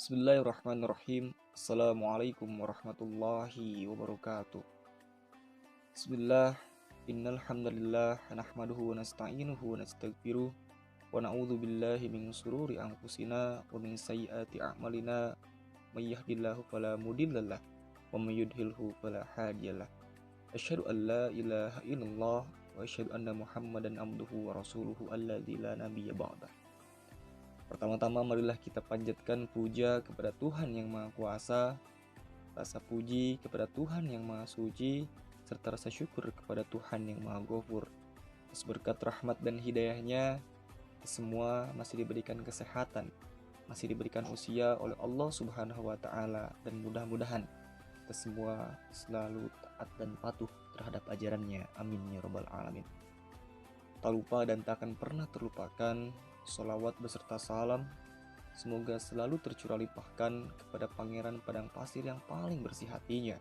Bismillahirrahmanirrahim. Assalamualaikum warahmatullahi wabarakatuh. Bismillah. Innal hamdalillah nahmaduhu wa nasta'inuhu wa nastaghfiruh wa na'udzu billahi min shururi anfusina wa min sayyiati a'malina. May yahdihillahu fala mudhillalah wa may yudhlilhu fala hadiyalah. Asyhadu an la ilaha illallah wa asyhadu anna Muhammadan abduhu wa rasuluhu alladzi la nabiyya ba'dah. Pertama-tama marilah kita panjatkan puja kepada Tuhan yang Maha Kuasa, rasa puji kepada Tuhan yang Maha Suci, serta rasa syukur kepada Tuhan yang Maha Ghafur. Atas berkat rahmat dan hidayahnya, semua masih diberikan kesehatan, masih diberikan usia oleh Allah Subhanahu wa Ta'ala, dan mudah-mudahan kita semua selalu taat dan patuh terhadap ajarannya. Amin ya Rabbal Alamin. Tak lupa dan tak akan pernah terlupakan sholawat beserta salam semoga selalu tercurah limpahkan kepada pangeran padang pasir yang paling bersih hatinya,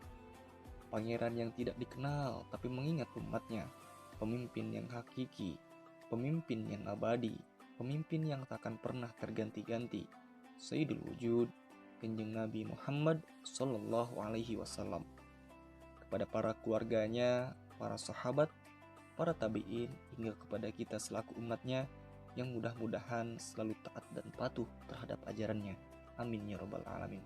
pangeran yang tidak dikenal tapi mengingat umatnya, pemimpin yang hakiki, pemimpin yang abadi, pemimpin yang takkan pernah terganti-ganti, Sayyidul Wujud, Kanjeng Nabi Muhammad Sallallahu Alaihi Wasallam, kepada para keluarganya, para sahabat, para tabi'in, hingga kepada kita selaku umatnya yang mudah-mudahan selalu taat dan patuh terhadap ajarannya. Amin ya Rabbal Alamin.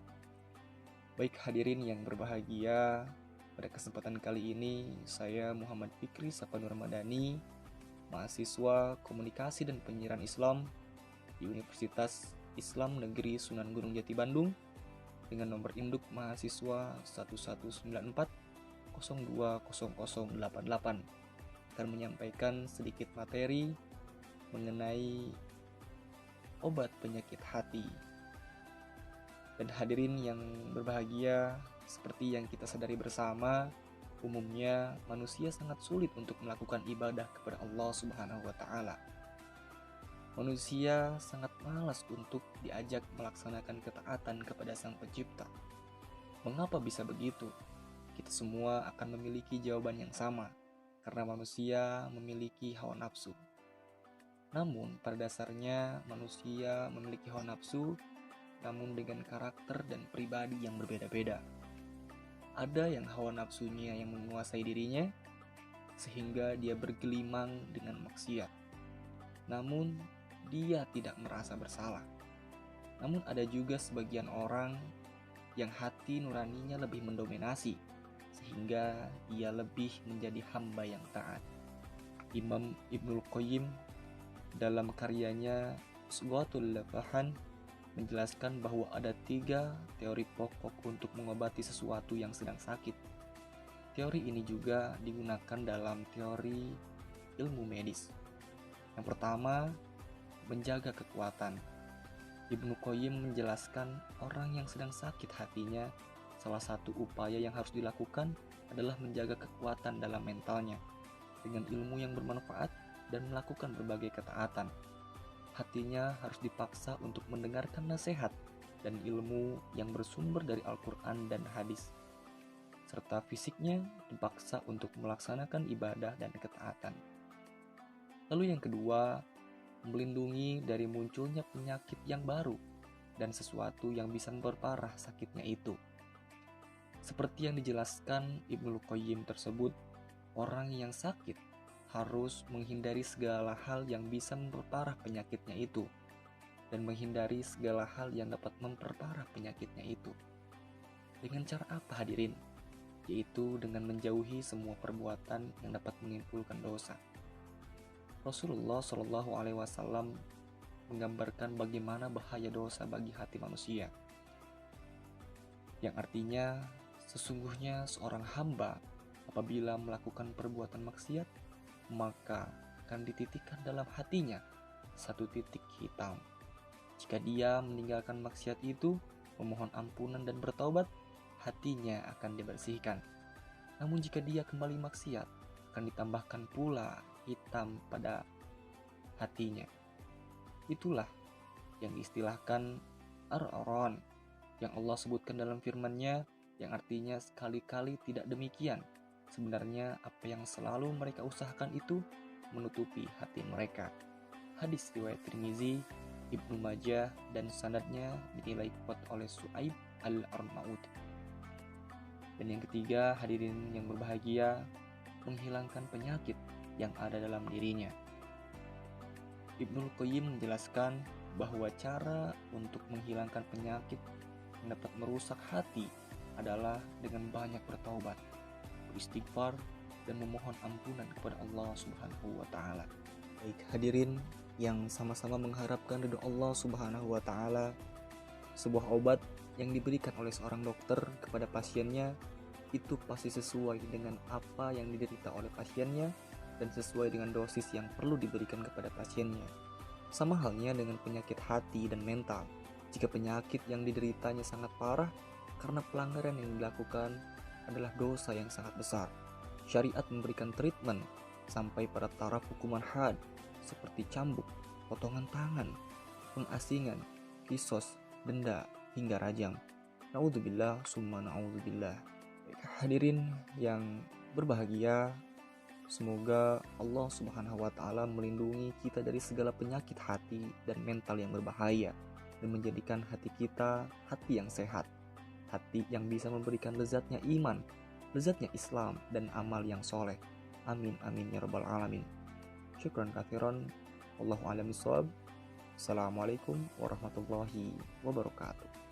Baik hadirin yang berbahagia, pada kesempatan kali ini saya Muhammad Fikri Sapanur Ramadhani, mahasiswa Komunikasi dan Penyiaran Islam di Universitas Islam Negeri Sunan Gunung Jati Bandung dengan nomor induk mahasiswa 1194 020088 akan menyampaikan sedikit materi mengenai obat penyakit hati. Dan hadirin yang berbahagia, seperti yang kita sadari bersama, umumnya manusia sangat sulit untuk melakukan ibadah kepada Allah Subhanahu wa Ta'ala. Manusia sangat malas untuk diajak melaksanakan ketaatan kepada Sang Pencipta. Mengapa bisa begitu? Kita semua akan memiliki jawaban yang sama, karena manusia memiliki hawa nafsu. Namun, pada dasarnya manusia memiliki hawa nafsu, namun dengan karakter dan pribadi yang berbeda-beda. Ada yang hawa nafsunya yang menguasai dirinya, sehingga dia bergelimang dengan maksiat. Namun, dia tidak merasa bersalah. Namun ada juga sebagian orang yang hati nuraninya lebih mendominasi, sehingga dia lebih menjadi hamba yang taat. Imam Ibnul Qayyim dalam karyanya Uswatul Lafahan menjelaskan bahwa ada 3 teori pokok untuk mengobati sesuatu yang sedang sakit. Teori ini juga digunakan dalam teori ilmu medis. Yang pertama, menjaga kekuatan. Ibnu Qayyim menjelaskan orang yang sedang sakit hatinya, salah satu upaya yang harus dilakukan adalah menjaga kekuatan dalam mentalnya dengan ilmu yang bermanfaat dan melakukan berbagai ketaatan. Hatinya harus dipaksa untuk mendengarkan nasihat dan ilmu yang bersumber dari Al-Quran dan hadis, serta fisiknya dipaksa untuk melaksanakan ibadah dan ketaatan. Lalu yang kedua, melindungi dari munculnya penyakit yang baru dan sesuatu yang bisa memperparah sakitnya itu. Seperti yang dijelaskan Ibnu Qayyim tersebut, orang yang sakit harus menghindari segala hal yang bisa memperparah penyakitnya itu, dan menghindari segala hal yang dapat memperparah penyakitnya itu. Dengan cara apa hadirin? Yaitu dengan menjauhi semua perbuatan yang dapat menimbulkan dosa. Rasulullah Shallallahu Alaihi Wasallam menggambarkan bagaimana bahaya dosa bagi hati manusia, yang artinya sesungguhnya seorang hamba apabila melakukan perbuatan maksiat, maka akan dititikkan dalam hatinya satu titik hitam. Jika dia meninggalkan maksiat itu, memohon ampunan dan bertaubat, hatinya akan dibersihkan. Namun jika dia kembali maksiat, akan ditambahkan pula hitam pada hatinya. Itulah yang diistilahkan ar-aron yang Allah sebutkan dalam firman-Nya, yang artinya sekali-kali tidak demikian. Sebenarnya apa yang selalu mereka usahakan itu menutupi hati mereka. Hadis riwayat Tirmizi Ibnu Majah, dan sanadnya dinilai kuat oleh Su'aib al-Arnaud. Dan yang ketiga, hadirin yang berbahagia, menghilangkan penyakit yang ada dalam dirinya. Ibnul Qayyim menjelaskan bahwa cara untuk menghilangkan penyakit yang dapat merusak hati adalah dengan banyak bertaubat, beristighfar, dan memohon ampunan kepada Allah Subhanahu wa Ta'ala. Baik hadirin yang sama-sama mengharapkan ridho Allah Subhanahu wa Ta'ala, sebuah obat yang diberikan oleh seorang dokter kepada pasiennya itu pasti sesuai dengan apa yang diderita oleh pasiennya dan sesuai dengan dosis yang perlu diberikan kepada pasiennya. Sama halnya dengan penyakit hati dan mental. Jika penyakit yang dideritanya sangat parah karena pelanggaran yang dilakukan adalah dosa yang sangat besar, syariat memberikan treatment sampai pada taraf hukuman had seperti cambuk, potongan tangan, pengasingan, kisos, denda, hingga rajam. Naudzubillah summa naudzubillah. Hadirin yang berbahagia, semoga Allah Subhanahu wa Ta'ala melindungi kita dari segala penyakit hati dan mental yang berbahaya dan menjadikan hati kita hati yang sehat, hati yang bisa memberikan lezatnya iman, lezatnya Islam, dan amal yang soleh. Amin amin ya rabbal alamin. Syukran katsiran. Wallahu a'lam bishawab. Assalamualaikum warahmatullahi wabarakatuh.